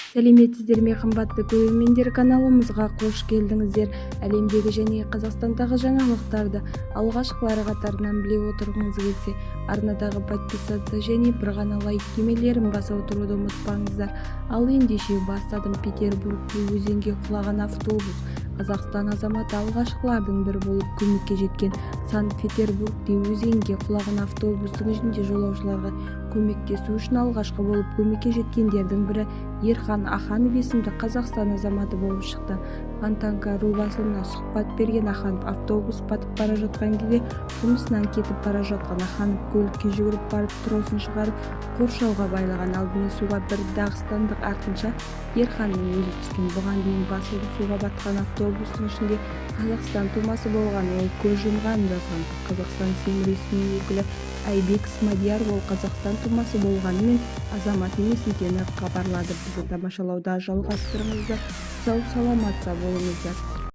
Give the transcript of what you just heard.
Сәлеметсіздер ме, қымбатты көрермендер, каналымызға қош келдіңіздер. Әлемдегі және Қазақстандағы жаңалықтарды алғашқылары қатарынан біле отырғыңыз келсе, арнадағы подписаться және бір ғана лайк түймелерін баса отыруды ұмытпаңыздар. Ал ендеше бастадым. Петербургте өзенге құлаған автобус. Қазақстан азаматы алғашқылардың бірі болып көмекке жеткен. Санкт-Петербургте өзенге құлаған автобустың ішінде жолаушыларға көмектесу үшін алғашқы болып көмекке жеткендердің бірі Ерхан Аханов есімді Қазақстан азаматы болып шықты. Фонтанка.ру басылымына сұхбат берген Аханов автобус батып бара жатқан кезде жұмысынан кетіп бара жатқан Аханов көлікке жүгіріп барып тросын шығарып қоршауға байлаған. Алдымен суға бір дағыстандық, артынша Ерханның өзі түскен. Бұған дейін басылып суға батқан автобустың ішінде Қазақстан тумасы болған, ол көз жұмғанын жазған. Қазақстан сім ресми өкілі Айбек Смадияр ол Қазақстан тумасы болғанымен азамат емес екені хабарлады. Бізді тамашалауда жалғастырыңыздар. Сау саламатса болыңыздар.